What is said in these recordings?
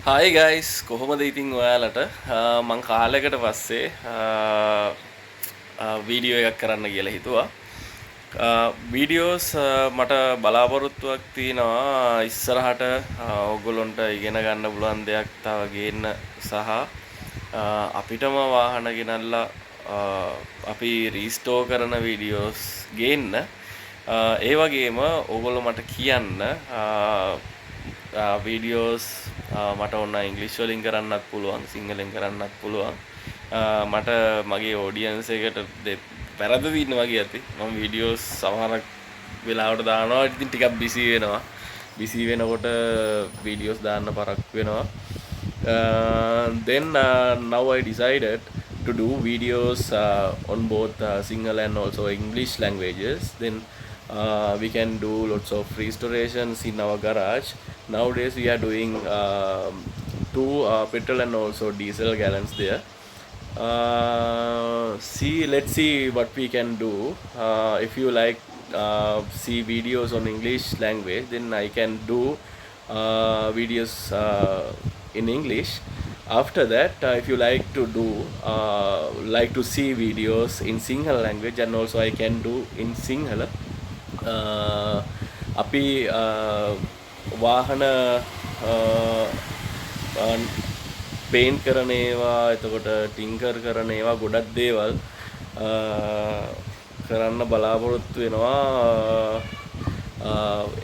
හයි guys කොහොමද ඉතින් ඔයාලට මං කාලයකට පස්සේ වීඩියෝ එකක් කරන්න කියලා හිතුවා. වීඩියෝස් මට බලාපොරොත්තුවක් තියෙනවා ඉස්සරහට ඔයගොල්ලොන්ට ඉගෙන ගන්න පුළුවන් දෙයක් තව ගේන්න සහ අපිටම වාහන ගෙනල්ලා අපි රීස්ටෝර් කරන වීඩියෝස් ගේන්න. ඒ වගේම ඕගොල්ලෝ මට කියන්න වීඩියෝස් මට ඔන්න ඉංග්‍රීසි වලින් කරන්නත් පුළුවන් සිංහලෙන් කරන්නත් පුළුවන්. මට මගේ ඔඩියන්ස් එකට වැරද්ද තියෙනවා වගේ ඇති. මම වීඩියෝස් සමහරක් වෙලාවට දානවා ඉතින් ටිකක් බිසි වෙනවා. බිසි වෙනකොට වීඩියෝස් දාන්න පරක් වෙනවා. Then now I decided to do videos on both Sinhala and also English languages. Then we can do lots of restorations in our garage. Nowadays we are doing two petrol and also diesel gallons there. Let's see what we can do. If you like see videos on English language, then I can do videos in English. After that, if you like to do like to see videos in Sinhala language, and also I can do in Sinhala. අපි වාහන paint කරන ඒවා, එතකොට ටින්කර් කරන ඒවා ගොඩක් දේවල් කරන්න බලාපොරොත්තු වෙනවා.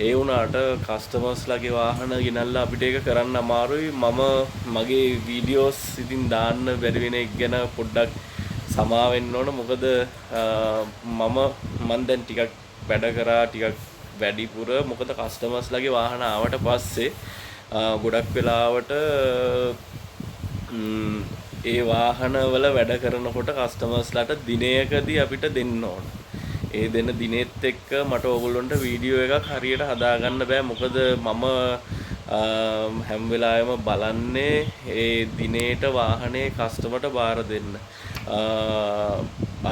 ඒ වුණාට කස්ටමර්ස්ලාගේ වාහන ගෙනල්ලා අපිට ඒක කරන්න අමාරුයි. මම මගේ වීඩියෝස් ඉතින් දාන්න බැරි වෙන එක ගැන පොඩ්ඩක් සමා වෙන්න ඕන. මොකද මම දැන් ටිකක් වැඩ කරා ටිකක් වැඩිපුර. මොකද කස්ටමර්ස්ලාගේ වාහන ආවට පස්සේ ගොඩක් වෙලාවට ඒ වාහනවල වැඩ කරනකොට කස්ටමර්ස්ලාට දිනයකදී අපිට දෙන්න ඕන. ඒ දෙන දිනෙත් එක්ක මට ඕගොල්ලොන්ට වීඩියෝ එකක් හරියට හදාගන්න බෑ. මොකද මම හැම වෙලාවෙම බලන්නේ ඒ දිනේට වාහනේ කස්ටමර්ට බාර දෙන්න.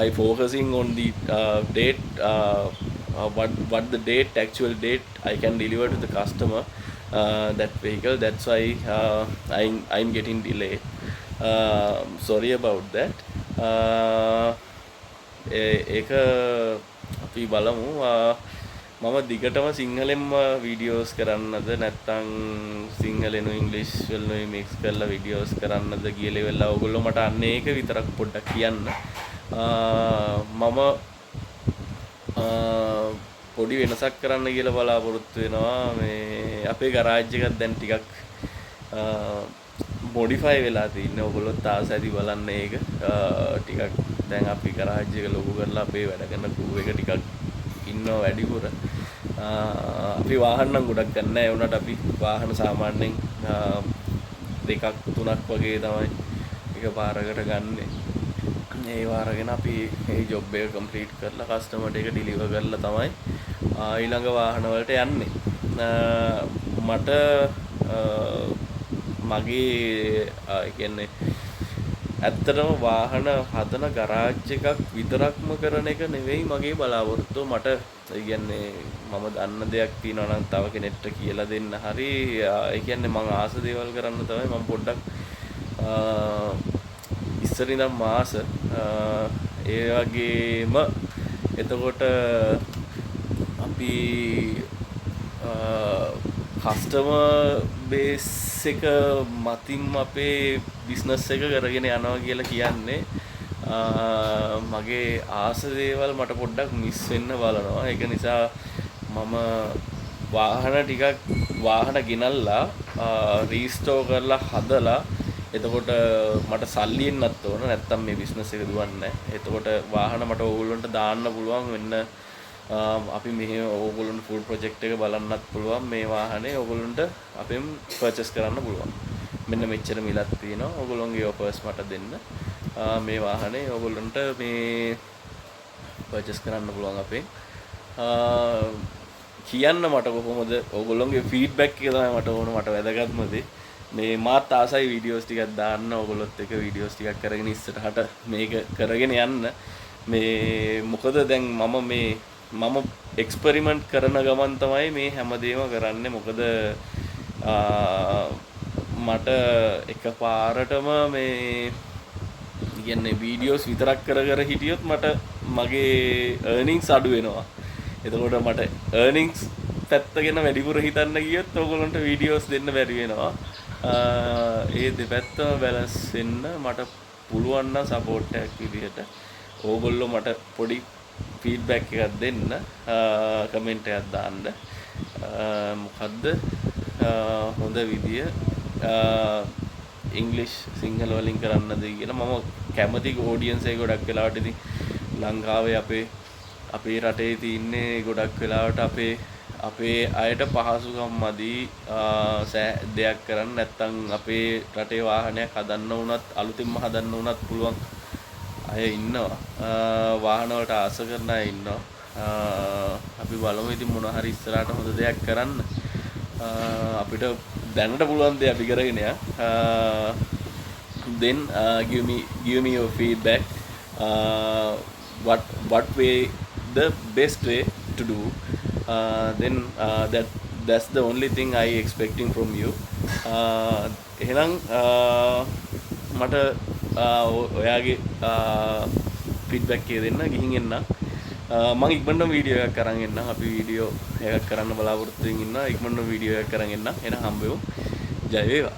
I focusing on the date, what the date, actual date I can deliver to the customer that vehicle. That's why I'm getting delayed. Sorry about that. ඒක අපි බලමු. මම දිගටම සිංහලෙන්ම වීඩියෝස් කරන්නද නැත්නම් සිංහලෙනුයි ඉංග්‍රීසි වලිනුයි මික්ස් කරලා වීඩියෝස් කරන්නද කියලා වෙලා ඔයගොල්ලෝ මට අන්න ඒක විතරක් පොඩ්ඩක් කියන්න. මම පොඩි වෙනසක් කරන්න කියලා බලාපොරොත්තු වෙනවා. මේ අපේ ගරාජ් එකක් දැන් ටිකක් මොඩිෆයි වෙලා තින්නේ. ඔයගොල්ලොත් ආස ඇති බලන්න ඒක. ටිකක් දැන් අපි ගරාජ් එක ලොකු කරලා අපේ වැඩ කරන ක්‍රූ එක ටිකක් ඉන්නවා වැඩිපුර. අපි වාහන නම් ගොඩක් ගන්න නැහැ. ඒ වුණාට අපි වාහන සාමාන්‍යයෙන් දෙකක් තුනක් වගේ තමයි එකපාරකට ගන්නෙ. ඒ වාරගෙන අපි මේ ජොබ් එක කම්ප්ලීට් කරලා කස්ටමර්ට එක ඩිලිවර් කරලා තමයි ඊළඟ වාහන වලට යන්නේ. මට මගේ කියන්නේ ඇත්තටම වාහන හදන ගරාජ් එකක් විතරක්ම කරන එක නෙවෙයි මගේ බලාපොරොත්තුව. මට කියන්නේ මම දන්න දෙයක් තියෙනවා නම් තව කෙනෙක්ට කියලා දෙන්න හරි. ඒ කියන්නේ මම ආස දේවල් කරන්න තමයි මම පොඩ්ඩක් ඉස්සර ඉඳන් මාස ඒ වගේම එතකොට අපි කස්ටමර් බේස් එක මතින් අපේ බිස්නස් එක කරගෙන යනවා කියලා කියන්නේ මගේ ආස දේවල් මට පොඩ්ඩක් මිස් වෙන්න බලනවා. ඒක නිසා මම වාහන ගෙනල්ලා රීස්ටෝර් කරලා හදලා එතකොට මට සල්ලි එන්නත් ඕන. නැත්තම් මේ බිස්නස් එක දුවන්නේ නැහැ. එතකොට වාහන මට ඕගොල්ලන්ට දාන්න පුළුවන් වෙන්න. අපි මෙහෙ ඕගොල්ලන්ට ෆුල් ප්‍රොජෙක්ට් එක බලන්නත් පුළුවන්. මේ වාහනේ ඕගොල්ලන්ට අපෙන් පර්චේස් කරන්න පුළුවන්. මෙන්න මෙච්චර මිලක් තියෙනවා. ඕගොල්ලන්ගේ ඔෆර්ස් මට දෙන්න. මේ වාහනේ ඕගොල්ලන්ට මේ පර්චේස් කරන්න පුළුවන් අපෙන්. කියන්න මට කොහොමද ඕගොල්ලන්ගේ ෆීඩ්බැක් එක තමයි මට ඕන. මට වැදගත්ම දේ මේ මාත් ආසයි වීඩියෝස් ටිකක් දාන්න. ඕගොල්ලොත් එක වීඩියෝස් ටිකක් කරගෙන ඉස්සරහට මේක කරගෙන යන්න. මේ මොකද දැන් මම එක්ස්පෙරිමන්ට් කරන ගමන් තමයි මේ හැමදේම කරන්නේ. මොකද මට එකපාරටම මේ කියන්නේ වීඩියෝස් විතරක් කර හිටියොත් මට මගේ earnings අඩු වෙනවා. එතකොට මට earnings පැත්ත ගැන වැඩිපුර හිතන්න ගියොත් ඕගොල්ලන්ට වීඩියෝස් දෙන්න බැරි වෙනවා. ඒ දෙපැත්තම බැලන්ස් වෙන්න මට පුළුවන් නම් සපෝට් එකක් විදිහට ඕගොල්ලෝ මට පොඩි ෆීඩ්බැක් එකක් දෙන්න, කමෙන්ට් එකක් දාන්න. මොකද්ද හොඳ විදිය ඉංග්ලිෂ් සිංහල වලින් කරන්නද කියලා. මම කැමති ඔඩියන්ස් එක ගොඩක් වෙලාවට ඉතින් ලංකාවේ අපේ රටේ තින්නේ ගොඩක් වෙලාවට අපේ අයට පහසුකම් මදි දෙයක් කරන්න. නැත්තම් අපේ රටේ වාහනයක් හදන්න වුණත් අලුතින්ම හදන්න වුණත් පුළුවන් අය ඉන්නවා. වාහන වලට ආස කරන අය ඉන්නවා. අපි බලමු ඉතින් මොන හරි ඉස්සරහට හොඳ දෙයක් කරන්න. අපිට දැනට පුළුවන් දේ අපි කරගෙන යන්න. Then give me your feedback. What way the best way to do. Then that's the only thing I expecting from you. එහෙනම් මට ඔයාගේ ෆීඩ්බැක් එක දෙන්න. ගිහින් එන්න. මම ඉක්මනටම වීඩියෝ එකක් අරන් එන්නම්. අපි වීඩියෝ එකක් කරන්න බලාපොරොත්තු වෙමින් ඉන්නවා. ඉක්මනටම වීඩියෝ එකක් අරන් එන්නම්. එහෙනම් හම්බෙමු. ජය වේවා.